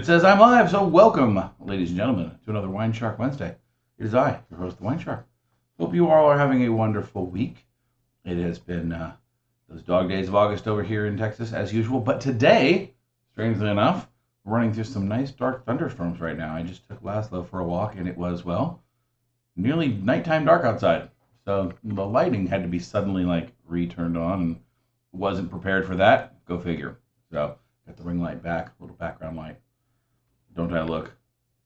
It says I'm live, so welcome, ladies and gentlemen, to another WineShark Wednesday. It is I, your host, the WineShark. Hope you all are having a wonderful week. It has been those dog days of August over here in Texas, as usual. But today, strangely enough, we're running through some nice dark thunderstorms right now. I just took Laszlo for a walk, and it was, well, nearly nighttime dark outside. So the lighting had to be suddenly, re-turned on, and wasn't prepared for that. Go figure. So got the ring light back, a little background light. Don't I look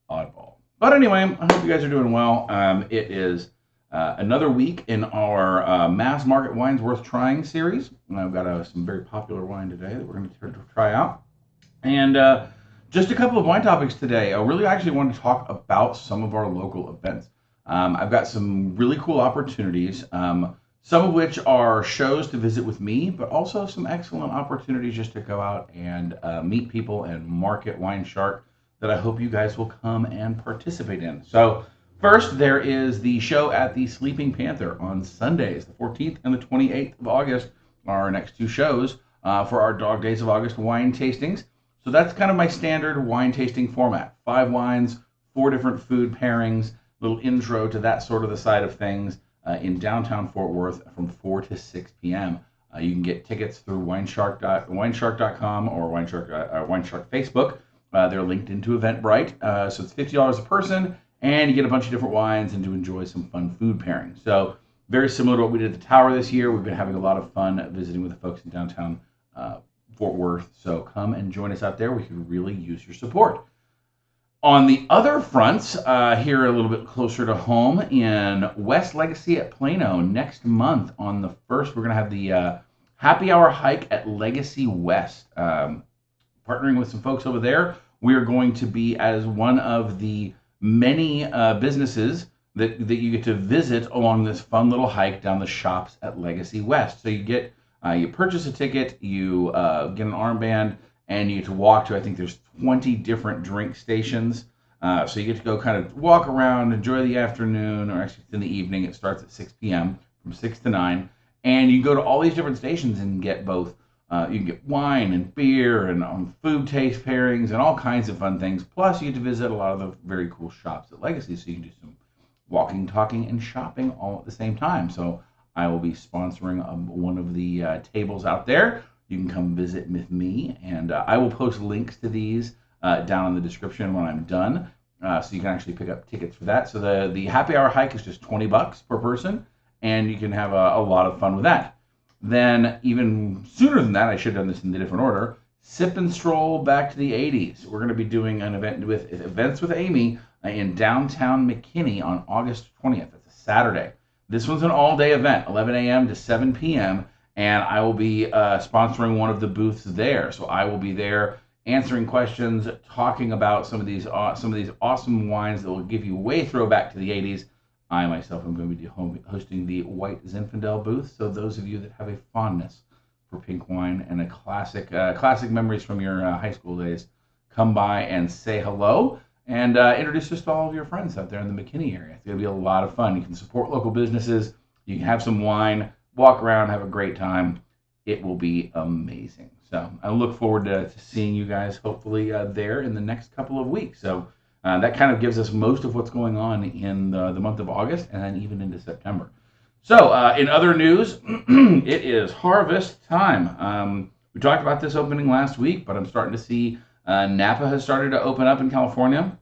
oddball? But anyway, I hope you guys are doing well. It is another week in our Mass Market Wines Worth Trying series. And I've got some very popular wine today that we're going to try out. And just a couple of wine topics today. I really actually want to talk about some of our local events. I've got some really cool opportunities, some of which are shows to visit with me, but also some excellent opportunities just to go out and meet people and market WineShark that I hope you guys will come and participate in. So first, there is the show at the Sleeping Panther on Sundays, the 14th and the 28th of August, are our next two shows for our Dog Days of August wine tastings. So that's kind of my standard wine tasting format. 5 wines, 4 different food pairings, little intro to that sort of the side of things in downtown Fort Worth from 4 to 6 p.m. You can get tickets through wineshark.com or WineShark Facebook. They're linked into Eventbrite, so it's $50 a person, and you get a bunch of different wines and to enjoy some fun food pairings. So very similar to what we did at the Tower this year. We've been having a lot of fun visiting with the folks in downtown Fort Worth. So come and join us out there. We could really use your support. On the other fronts, here a little bit closer to home in West Legacy at Plano, next month on the 1st, we're going to have the happy hour hike at Legacy West. Partnering with some folks over there, we are going to be as one of the many businesses that you get to visit along this fun little hike down the shops at Legacy West. So you get you purchase a ticket, you get an armband, and you get to walk to, I think there's 20 different drink stations. So you get to go kind of walk around, enjoy the afternoon, or actually in the evening. It starts at 6 p.m. from 6 to 9. And you go to all these different stations and get both, you can get wine and beer and food taste pairings and all kinds of fun things. Plus, you get to visit a lot of the very cool shops at Legacy, so you can do some walking, talking, and shopping all at the same time. So I will be sponsoring one of the tables out there. You can come visit with me, and I will post links to these down in the description when I'm done, so you can actually pick up tickets for that. So the happy hour hike is just $20 per person, and you can have a lot of fun with that. Then even sooner than that, I should have done this in a different order, Sip and Stroll back to the 80s. We're going to be doing an event with Events with Amy in downtown McKinney on August 20th. It's a Saturday. This one's an all-day event, 11 a.m. to 7 p.m., and I will be sponsoring one of the booths there. So I will be there answering questions, talking about some of these awesome wines that will give you way throwback to the 80s. I myself am going to be hosting the White Zinfandel booth. So those of you that have a fondness for pink wine and a classic memories from your high school days, come by and say hello and introduce us to all of your friends out there in the McKinney area. It's going to be a lot of fun. You can support local businesses. You can have some wine, walk around, have a great time. It will be amazing. So I look forward to seeing you guys hopefully there in the next couple of weeks. So that kind of gives us most of what's going on in the month of August and then even into September. So in other news, it is harvest time. We talked about this opening last week, but I'm starting to see Napa has started to open up in California,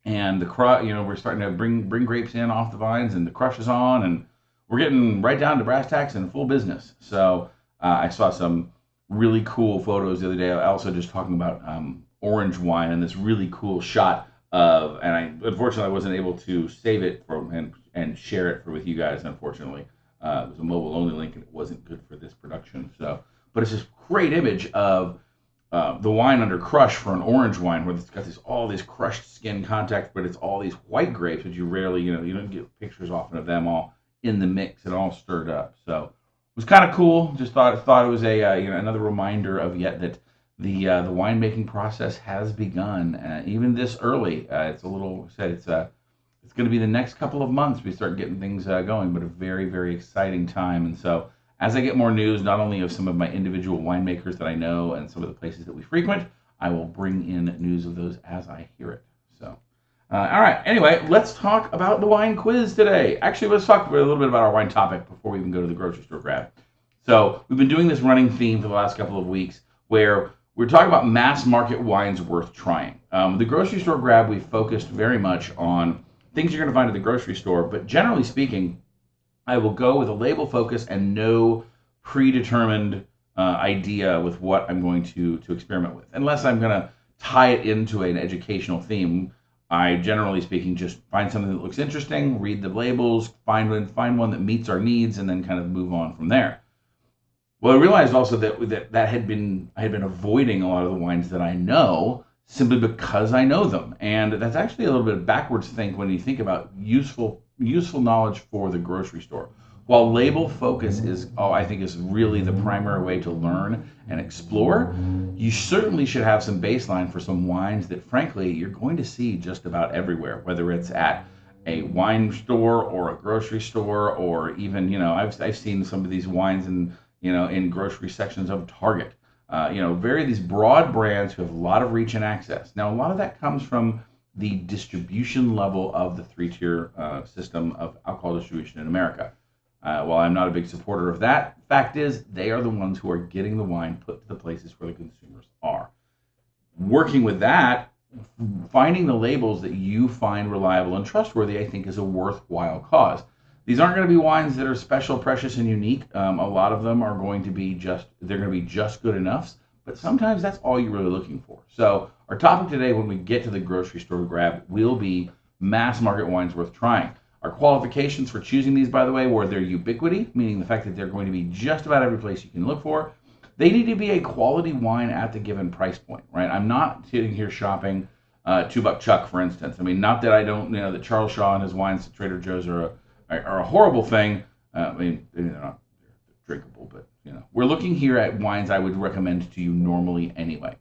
and we're starting to bring grapes in off the vines, and the crush is on, and we're getting right down to brass tacks and full business. So I saw some really cool photos the other day. I also just talking about orange wine and this really cool shot of, and I unfortunately wasn't able to save it and share it with you guys. Unfortunately, it was a mobile only link and it wasn't good for this production. So, but it's this great image of the wine under crush for an orange wine, where it's got all this crushed skin contact, but it's all these white grapes, which you rarely, you don't get pictures often of them all in the mix and all stirred up. So it was kind of cool. Just thought it was another reminder of yet that the winemaking process has begun, even this early. It's a little said it's going to be the next couple of months we start getting things going, but a very, very exciting time. And so as I get more news, not only of some of my individual winemakers that I know and some of the places that we frequent, I will bring in news of those as I hear it. So, all right. Anyway, let's talk about the wine quiz today. Actually, let's talk a little bit about our wine topic before we even go to the grocery store grab. So, we've been doing this running theme for the last couple of weeks where we're talking about mass market wines worth trying. The grocery store grab, we focused very much on things you're going to find at the grocery store, but generally speaking, I will go with a label focus and no predetermined idea with what I'm going to experiment with. Unless I'm going to tie it into an educational theme, I generally speaking just find something that looks interesting, read the labels, find one that meets our needs, and then kind of move on from there. Well, I realized also that I had been avoiding a lot of the wines that I know simply because I know them, and that's actually a little bit of backwards think when you think about useful knowledge for the grocery store. While label focus is, I think, is really the primary way to learn and explore, you certainly should have some baseline for some wines that, frankly, you're going to see just about everywhere, whether it's at a wine store or a grocery store, or even, I've seen some of these wines in grocery sections of Target. These broad brands who have a lot of reach and access. Now, a lot of that comes from the distribution level of the three-tier system of alcohol distribution in America. While I'm not a big supporter of that, fact is they are the ones who are getting the wine put to the places where the consumers are. Working with that, finding the labels that you find reliable and trustworthy, I think, is a worthwhile cause. These aren't going to be wines that are special, precious, and unique. A lot of them are going to be just good enough, but sometimes that's all you're really looking for. So our topic today, when we get to the grocery store grab, will be mass market wines worth trying. Our qualifications for choosing these, by the way, were their ubiquity, meaning the fact that they're going to be just about every place you can look for. They need to be a quality wine at the given price point, right? I'm not sitting here shopping $2 Chuck, for instance. I mean, not that I don't, that Charles Shaw and his wines at Trader Joe's are a horrible thing. They're not drinkable, but we're looking here at wines I would recommend to you normally anyway,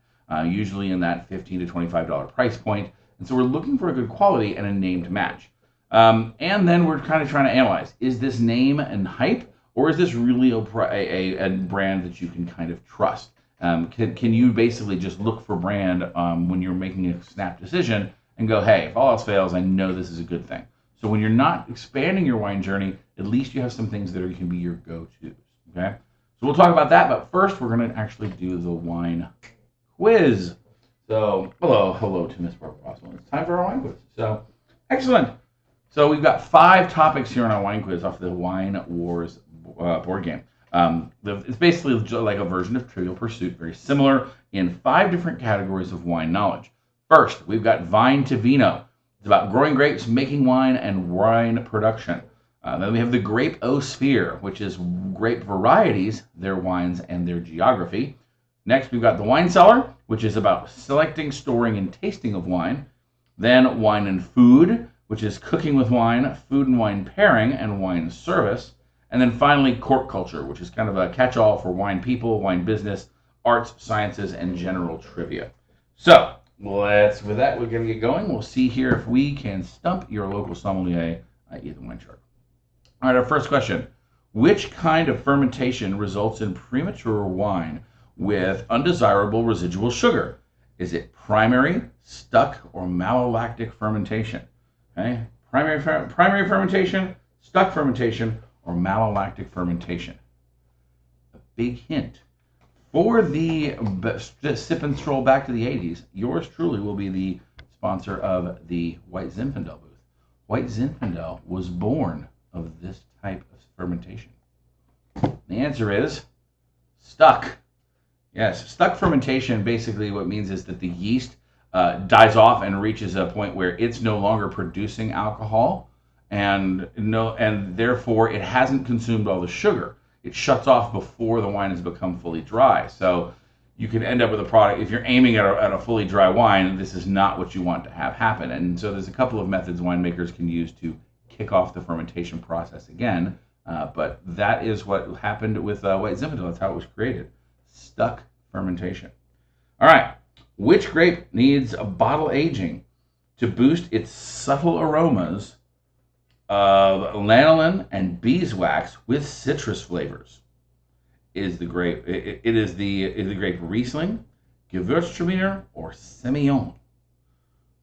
usually in that $15 to $25 price point. And so we're looking for a good quality and a named match. And then we're kind of trying to analyze, is this name and hype, or is this really a brand that you can kind of trust? Can you basically just look for brand when you're making a snap decision and go, hey, if all else fails, I know this is a good thing. So when you're not expanding your wine journey, at least you have some things that can be your go-tos, okay? So we'll talk about that, but first we're going to actually do the wine quiz. So hello to Miss Barbara Boswell. It's time for our wine quiz. So excellent. So we've got 5 topics here on our wine quiz off the Wine Wars board game. It's basically like a version of Trivial Pursuit, very similar in 5 different categories of wine knowledge. First, we've got Vine to Vino. It's about growing grapes, making wine, and wine production. Then we have the Grape-O-Sphere, which is grape varieties, their wines, and their geography. Next, we've got the Wine Cellar, which is about selecting, storing, and tasting of wine. Then Wine and Food, which is cooking with wine, food and wine pairing, and wine service. And then finally, Court Culture, which is kind of a catch-all for wine people, wine business, arts, sciences, and general trivia. So, with that, we're going to get going. We'll see here if we can stump your local sommelier at either WineShark. All right, our first question. Which kind of fermentation results in premature wine with undesirable residual sugar? Is it primary, stuck, or malolactic fermentation? Okay, primary fermentation, stuck fermentation, or malolactic fermentation. A big hint. For the sip and stroll back to the 80s, yours truly will be the sponsor of the White Zinfandel booth. White Zinfandel was born of this type of fermentation. The answer is stuck. Yes, stuck fermentation, basically what it means is that the yeast dies off and reaches a point where it's no longer producing alcohol, and therefore it hasn't consumed all the sugar. It shuts off before the wine has become fully dry. So you can end up with a product, if you're aiming at a fully dry wine, this is not what you want to have happen. And so there's a couple of methods winemakers can use to kick off the fermentation process again. But that is what happened with White Zinfandel. That's how it was created. Stuck fermentation. All right. Which grape needs a bottle aging to boost its subtle aromas of lanolin and beeswax with citrus flavors? Is the grape? It is the grape Riesling, Gewürztraminer or Semillon.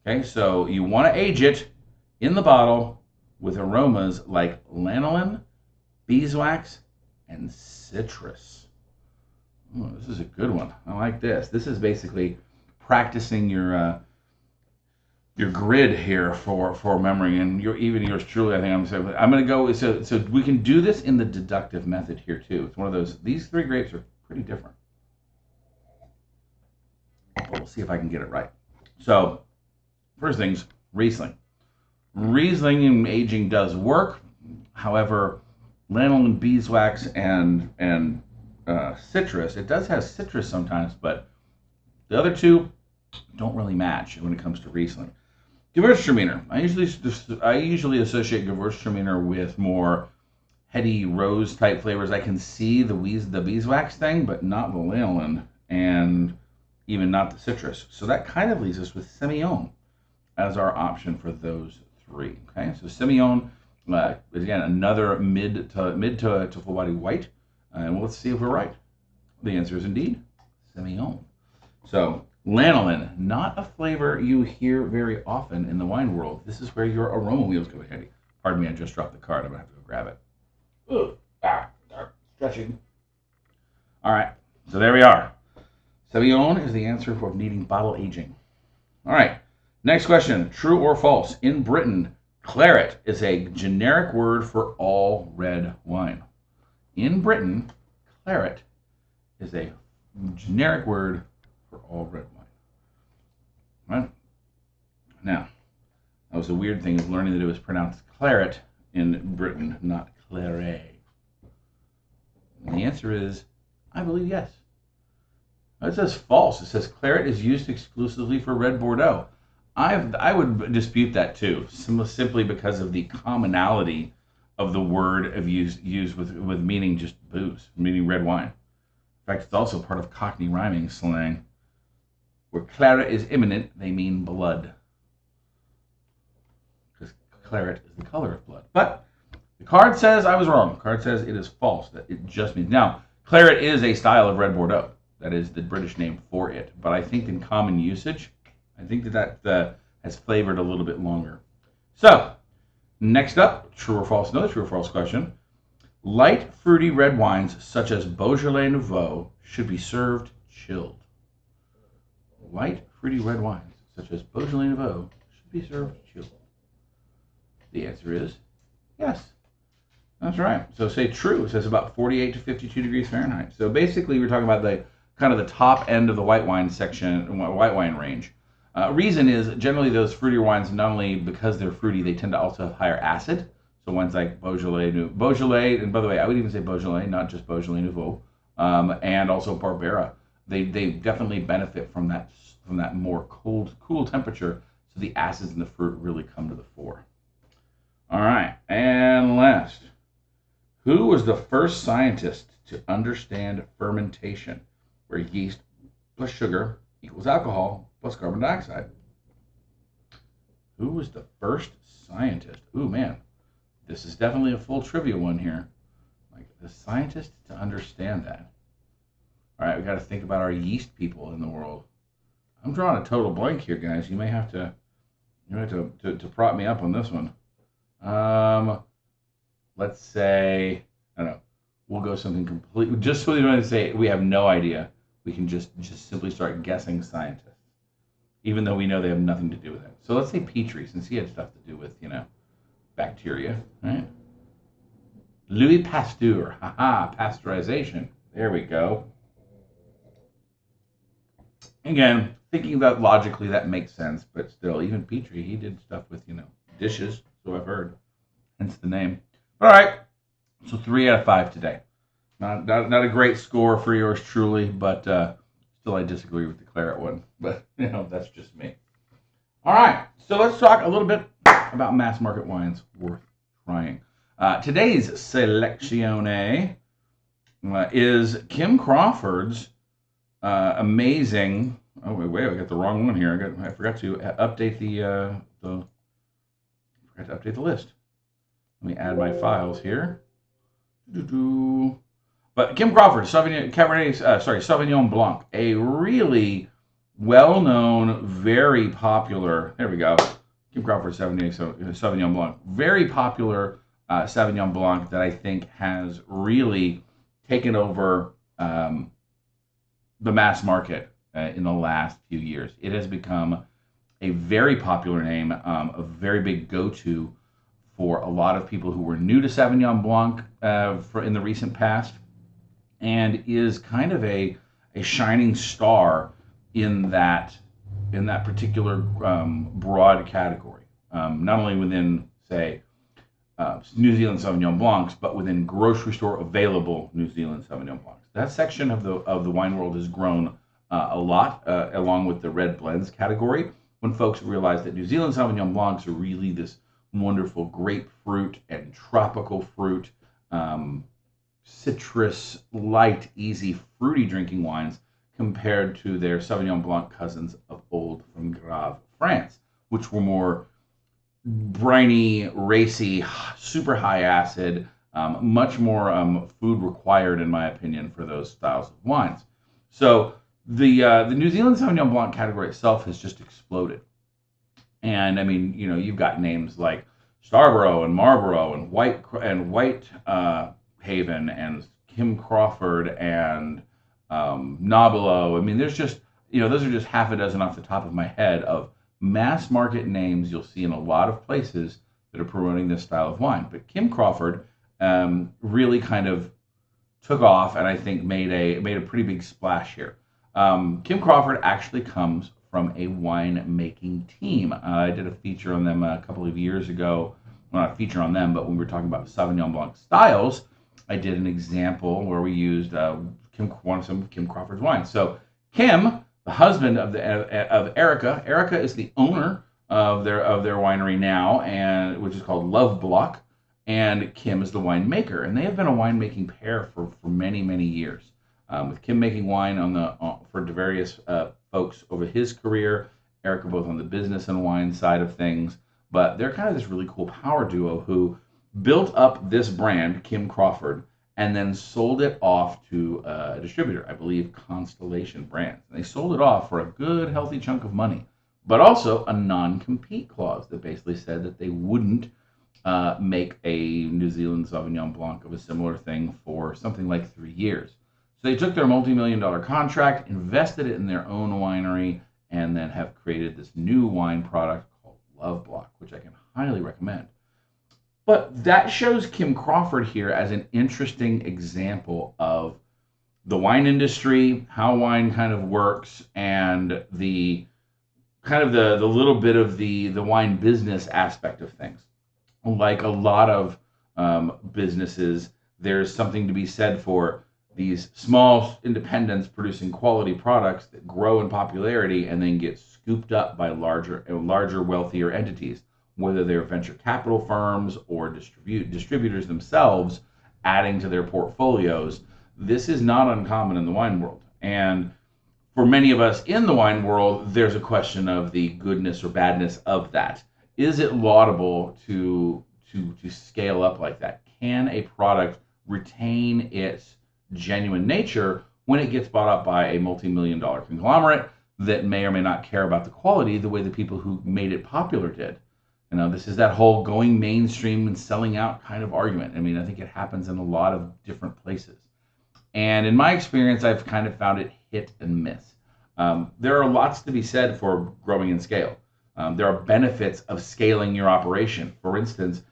Okay, so you want to age it in the bottle with aromas like lanolin, beeswax, and citrus. Ooh, this is a good one. I like this. This is basically practicing your grid here for memory, and even yours truly. I think I'm going to go. So we can do this in the deductive method here too. It's one of those. These three grapes are pretty different. But we'll see if I can get it right. So first things, Riesling. Riesling in aging does work. However, lanolin, beeswax, and citrus. It does have citrus sometimes, but the other two don't really match when it comes to Riesling. Gewürztraminer. I usually associate Gewürztraminer with more heady rose type flavors. I can see the beeswax thing, but not the lanolin and even not the citrus. So that kind of leaves us with Semillon as our option for those three. Okay, so Semillon again another mid to full body white, and let's see if we're right. The answer is indeed Semillon. So lanolin, not a flavor you hear very often in the wine world. This is where your aroma wheels go ahead. Pardon me, I just dropped the card. I'm gonna have to go grab it. Ugh, stretching. All right, so there we are. Semillon is the answer for needing bottle aging. All right, next question. True or false? In Britain, claret is a generic word for all red wine. In Britain, claret is a generic word for all red wine. Right? Now, that was a weird thing of learning that it was pronounced claret in Britain, not claret. And the answer is, I believe yes. It says false. It says claret is used exclusively for red Bordeaux. I would dispute that too, simply because of the commonality of the word of used with meaning just booze, meaning red wine. In fact, it's also part of Cockney rhyming slang. Where claret is imminent, they mean blood. Because claret is the color of blood. But the card says I was wrong. The card says it is false. That it just means. Now, claret is a style of red Bordeaux. That is the British name for it. But I think in common usage, I think that has flavored a little bit longer. So, next up, true or false? Another true or false question. Light, fruity red wines such as Beaujolais Nouveau should be served chilled. Light, fruity red wines such as Beaujolais Nouveau should be served chilled. The answer is yes. That's right. So say true. It says about 48 to 52 degrees Fahrenheit. So basically, we're talking about the kind of the top end of the white wine section, white wine range. Reason is generally those fruitier wines, not only because they're fruity, they tend to also have higher acid. So ones like Beaujolais, and by the way, I would even say Beaujolais, not just Beaujolais Nouveau, and also Barbera. They definitely benefit from that more cool temperature, so the acids in the fruit really come to the fore. All right, and last, who was the first scientist to understand fermentation, where yeast plus sugar equals alcohol plus carbon dioxide? Who was the first scientist? Ooh, man, this is definitely a full trivia one here. Like the scientist to understand that. All right, we got to think about our yeast people in the world. I'm drawing a total blank here, guys. You may have to prop me up on this one. Let's say, I don't know, we'll go something completely, just so we don't say we have no idea. We can just simply start guessing scientists, even though we know they have nothing to do with it. So let's say Petri, since he had stuff to do with, bacteria, right? Louis Pasteur, pasteurization. There we go. Again, thinking that logically, that makes sense, but still, even Petri, he did stuff with, dishes, so I've heard, hence the name. But all right, so 3 out of 5 today. Not a great score for yours truly, but still I disagree with the claret one. But, that's just me. All right, so let's talk a little bit about mass market wines worth trying. Today's selezione is Kim Crawford's amazing. Oh wait, I got the wrong one here. I forgot to update the list. Let me add my files here. But Kim Crawford, Sauvignon Blanc, a really well-known, very popular, there we go, Kim Crawford Sauvignon Blanc. Very popular Sauvignon Blanc that I think has really taken over the mass market in the last few years. It has become a very popular name, a very big go-to for a lot of people who were new to Sauvignon Blanc in the recent past, and is kind of a shining star in that particular broad category. Not only within, say, New Zealand Sauvignon Blancs, but within grocery store available New Zealand Sauvignon Blancs. That section of the wine world has grown a lot, along with the red blends category, when folks realize that New Zealand Sauvignon Blancs are really this wonderful grapefruit and tropical fruit, citrus, light, easy, fruity drinking wines compared to their Sauvignon Blanc cousins of old from Grave, France, which were more briny, racy, super high acid, much more food required, in my opinion, for those styles of wines. So the New Zealand Sauvignon Blanc category itself has just exploded. And I mean, you've got names like Starborough and Marlborough and White Haven and Kim Crawford and Nobilo. I mean, there's just, those are just half a dozen off the top of my head of mass market names you'll see in a lot of places that are promoting this style of wine. But Kim Crawford really kind of took off, and I think made a pretty big splash here. Kim Crawford actually comes from a wine making team. I did a feature on them a couple of years ago. Well, not a feature on them, but when we were talking about Sauvignon Blanc styles, I did an example where we used some of Kim Crawford's wines. So Kim, the husband of Erica. Erica is the owner of their winery now, and which is called Love Block, and Kim is the winemaker, and they have been a winemaking pair for many, many years. With Kim making wine for various folks over his career, Erica both on the business and wine side of things, but they're kind of this really cool power duo who built up this brand, Kim Crawford, and then sold it off to a distributor, I believe Constellation Brands. And they sold it off for a good, healthy chunk of money, but also a non-compete clause that basically said that they wouldn't make a New Zealand Sauvignon Blanc of a similar thing for something like 3 years. So they took their multi-million-dollar contract, invested it in their own winery, and then have created this new wine product called Love Block, which I can highly recommend. But that shows Kim Crawford here as an interesting example of the wine industry, how wine kind of works, and the little bit of the wine business aspect of things. Like a lot of businesses, there's something to be said for these small independents producing quality products that grow in popularity and then get scooped up by larger, wealthier entities, whether they're venture capital firms or distributors themselves adding to their portfolios. This is not uncommon in the wine world. And for many of us in the wine world, there's a question of the goodness or badness of that. Is it laudable to scale up like that? Can a product retain its genuine nature when it gets bought up by a multi-million-dollar conglomerate that may or may not care about the quality the way the people who made it popular did? This is that whole going mainstream and selling out kind of argument. I mean, I think it happens in a lot of different places. And in my experience, I've kind of found it hit and miss. There are lots to be said for growing in scale. There are benefits of scaling your operation. For instance,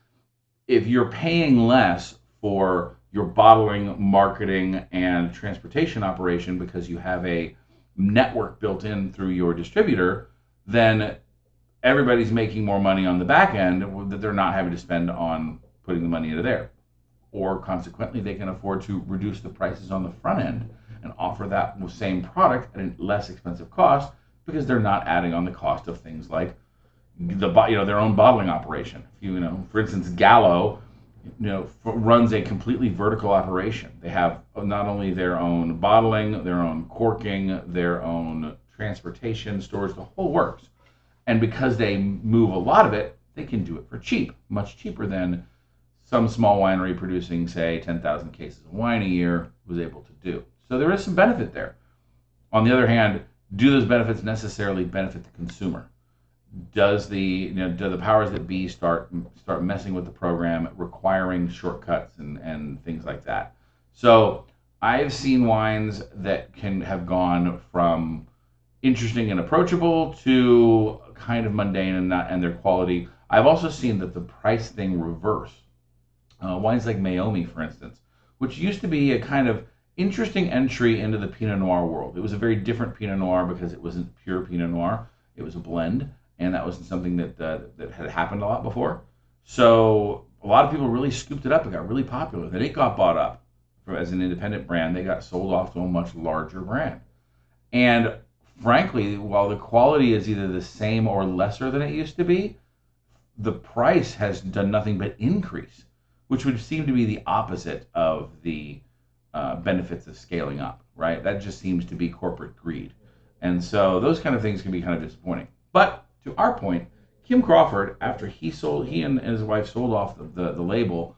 if you're paying less for your bottling, marketing, and transportation operation because you have a network built in through your distributor, then everybody's making more money on the back end that they're not having to spend on putting the money into there. Or consequently, they can afford to reduce the prices on the front end and offer that same product at a less expensive cost because they're not adding on the cost of things like their own bottling operation. For instance, Gallo runs a completely vertical operation. They have not only their own bottling, their own corking, their own transportation, storage, the whole works. And because they move a lot of it, they can do it for cheap, much cheaper than some small winery producing, say, 10,000 cases of wine a year was able to do. So there is some benefit there. On the other hand, do those benefits necessarily benefit the consumer? Does do the powers that be start messing with the program, requiring shortcuts and things like that? So I've seen wines that can have gone from interesting and approachable to kind of mundane and their quality. I've also seen that the price thing reverse. Wines like Meiomi, for instance, which used to be a kind of interesting entry into the Pinot Noir world. It was a very different Pinot Noir because it wasn't pure Pinot Noir. It was a blend, and that wasn't something that had happened a lot before. So a lot of people really scooped it up. It got really popular. Then it got bought up as an independent brand. They got sold off to a much larger brand. And frankly, while the quality is either the same or lesser than it used to be, the price has done nothing but increase, which would seem to be the opposite of the benefits of scaling up, right? That just seems to be corporate greed. And so those kind of things can be kind of disappointing. But to our point, Kim Crawford, after he and his wife sold off the label,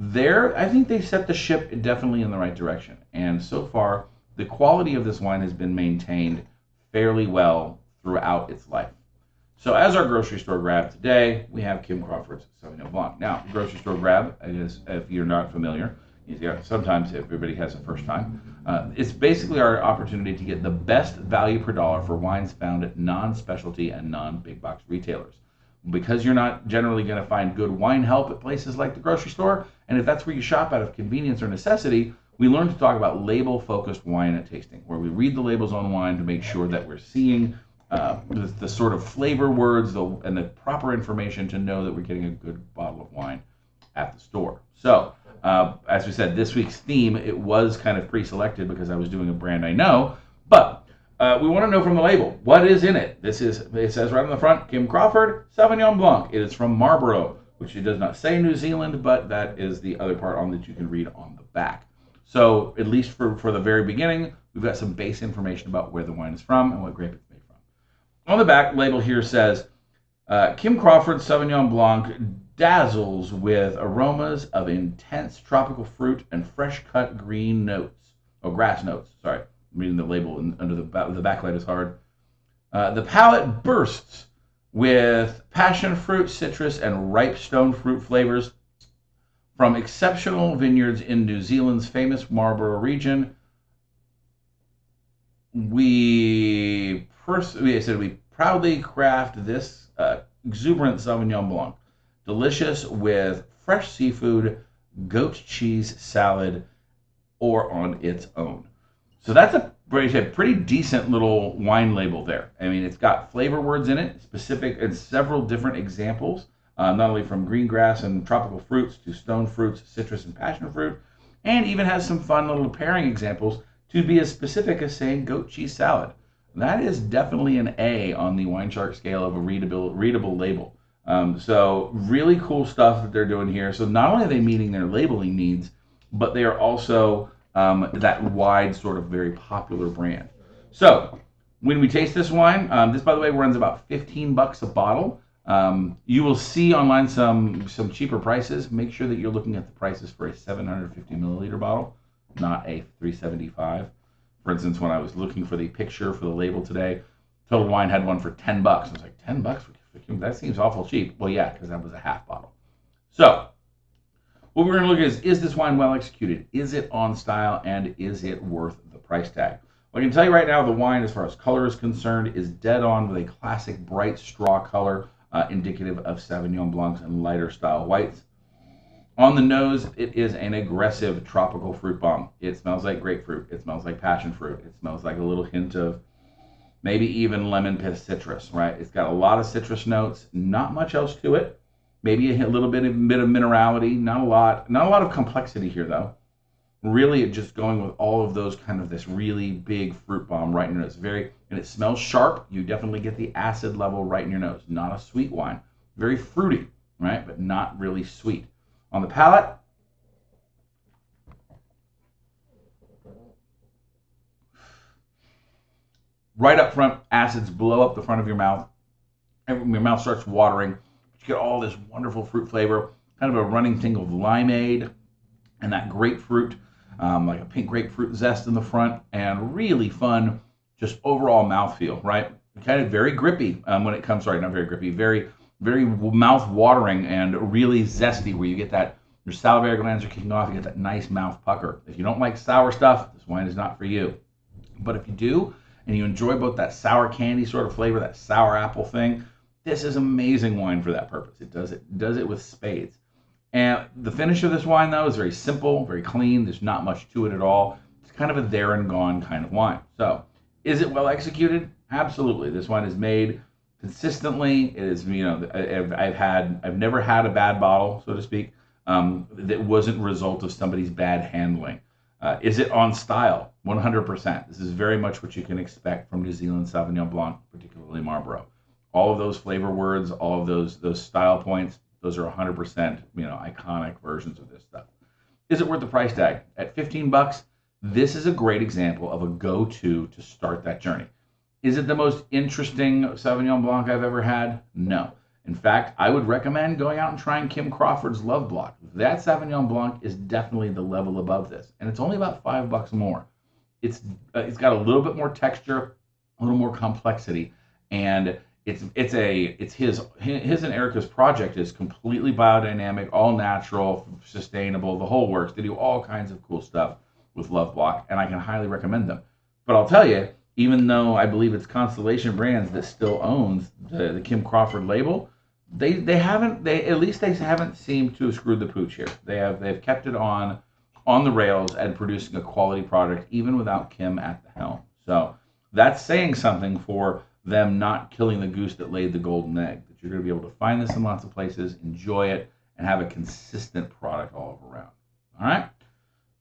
I think they set the ship definitely in the right direction. And so far, the quality of this wine has been maintained fairly well throughout its life. So as our grocery store grab today, we have Kim Crawford's Sauvignon Blanc. Now, grocery store grab, if you're not familiar, sometimes everybody has a first time. It's basically our opportunity to get the best value per dollar for wines found at non-specialty and non-big box retailers. Because you're not generally going to find good wine help at places like the grocery store, and if that's where you shop out of convenience or necessity, we learn to talk about label-focused wine tasting, where we read the labels on wine to make sure that we're seeing the sort of flavor words and the proper information to know that we're getting a good bottle of wine at the store. So, as we said, this week's theme, it was kind of pre-selected because I was doing a brand I know, but we want to know from the label, what is in it? It says right on the front, Kim Crawford Sauvignon Blanc. It is from Marlborough, which it does not say New Zealand, but that is the other part on that you can read on the back. So, at least for the very beginning, we've got some base information about where the wine is from and what grape it's made from. On the back, label here says, Kim Crawford Sauvignon Blanc dazzles with aromas of intense tropical fruit and fresh-cut green notes. Oh, grass notes, sorry. I'm reading the label under the backlight is hard. The palate bursts with passion fruit, citrus, and ripe stone fruit flavors from exceptional vineyards in New Zealand's famous Marlborough region. We proudly craft this exuberant Sauvignon Blanc, delicious with fresh seafood, goat cheese salad, or on its own. So that's a pretty decent little wine label there. I mean, it's got flavor words in it, specific and several different examples, not only from green grass and tropical fruits to stone fruits, citrus, and passion fruit, and even has some fun little pairing examples to be as specific as saying goat cheese salad. That is definitely an A on the WineShark scale of a readable label. So really cool stuff that they're doing here. So not only are they meeting their labeling needs, but they are also that wide sort of very popular brand. So when we taste this wine, this by the way runs about $15 a bottle. You will see online some cheaper prices. Make sure that you're looking at the prices for a 750 milliliter bottle, not a 375. For instance, when I was looking for the picture for the label today, Total Wine had one for $10. I was like, $10? That seems awful cheap. Well, yeah, because that was a half bottle. So what we're going to look at is this wine well executed? Is it on style? And is it worth the price tag? Well, I can tell you right now, the wine, as far as color is concerned, is dead on with a classic bright straw color, indicative of Sauvignon Blancs and lighter style whites. On the nose, it is an aggressive tropical fruit bomb. It smells like grapefruit. It smells like passion fruit. It smells like a little hint of maybe even lemon piss citrus, right? It's got a lot of citrus notes, not much else to it. Maybe a little bit of minerality, not a lot of complexity here though. Really just going with all of those kind of this really big fruit bomb right in your nose. And it smells sharp. You definitely get the acid level right in your nose. Not a sweet wine. Very fruity, right? But not really sweet. On the palate, right up front, acids blow up the front of your mouth. Your mouth starts watering. You get all this wonderful fruit flavor, kind of a running thing of limeade and that grapefruit, like a pink grapefruit zest in the front, and really fun, just overall mouthfeel, right? Kind of very grippy when it comes, sorry, not very grippy, very mouth watering and really zesty, where you get that, your salivary glands are kicking off, you get that nice mouth pucker. If you don't like sour stuff, this wine is not for you. But if you do, and you enjoy both that sour candy sort of flavor, that sour apple thing, this is amazing wine for that purpose. It does it with spades. And the finish of this wine, though, is very simple, very clean. There's not much to it at all. It's kind of a there and gone kind of wine. So, is it well executed? Absolutely. This wine is made consistently. It is, I've never had a bad bottle, so to speak, that wasn't a result of somebody's bad handling. Is it on style? 100%. This is very much what you can expect from New Zealand Sauvignon Blanc, particularly Marlborough. All of those flavor words, all of those style points, those are 100%, iconic versions of this stuff. Is it worth the price tag? At $15, this is a great example of a go-to to start that journey. Is it the most interesting Sauvignon Blanc I've ever had? No. In fact, I would recommend going out and trying Kim Crawford's Love Block. That Sauvignon Blanc is definitely the level above this, and it's only about $5 more. It's got a little bit more texture, a little more complexity, and it's his and Erica's project is completely biodynamic, all natural, sustainable, the whole works. They do all kinds of cool stuff with Love Block, and I can highly recommend them. But I'll tell you, even though I believe it's Constellation Brands that still owns the Kim Crawford label, they at least haven't seemed to have screwed the pooch here. They've kept it on the rails and producing a quality product even without Kim at the helm. So that's saying something for them not killing the goose that laid the golden egg. That you're going to be able to find this in lots of places, enjoy it, and have a consistent product all around. All right.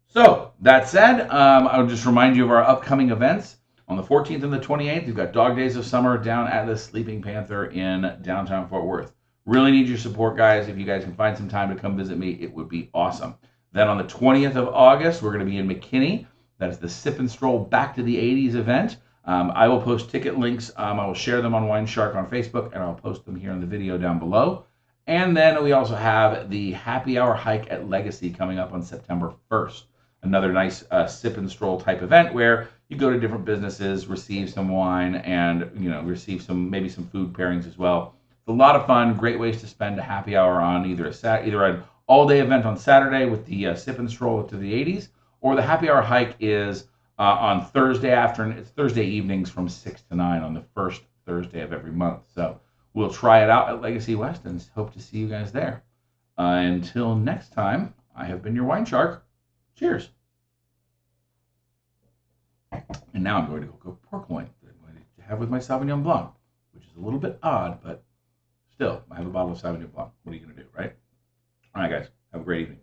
So that said, I'll just remind you of our upcoming events. On the 14th and the 28th, we've got Dog Days of Summer down at the Sleeping Panther in downtown Fort Worth. Really need your support, guys. If you guys can find some time to come visit me, it would be awesome. Then on the 20th of August, we're going to be in McKinney. That is the Sip and Stroll Back to the 80s event. I will post ticket links. I will share them on WineShark on Facebook, and I'll post them here in the video down below. And then we also have the Happy Hour Hike at Legacy coming up on September 1st. Another nice sip and stroll type event where you go to different businesses, receive some wine, and receive maybe some food pairings as well. It's a lot of fun. Great ways to spend a happy hour on either an all-day event on Saturday with the sip and stroll to the 80s, or the Happy Hour Hike is on Thursday afternoon. It's Thursday evenings from 6 to 9 on the first Thursday of every month. So we'll try it out at Legacy West and hope to see you guys there. Until next time, I have been your Wine Shark. Cheers. And now I'm going to go pork loin that I'm going to have with my Sauvignon Blanc, which is a little bit odd, but still, I have a bottle of Sauvignon Blanc. What are you going to do, right? All right, guys. Have a great evening.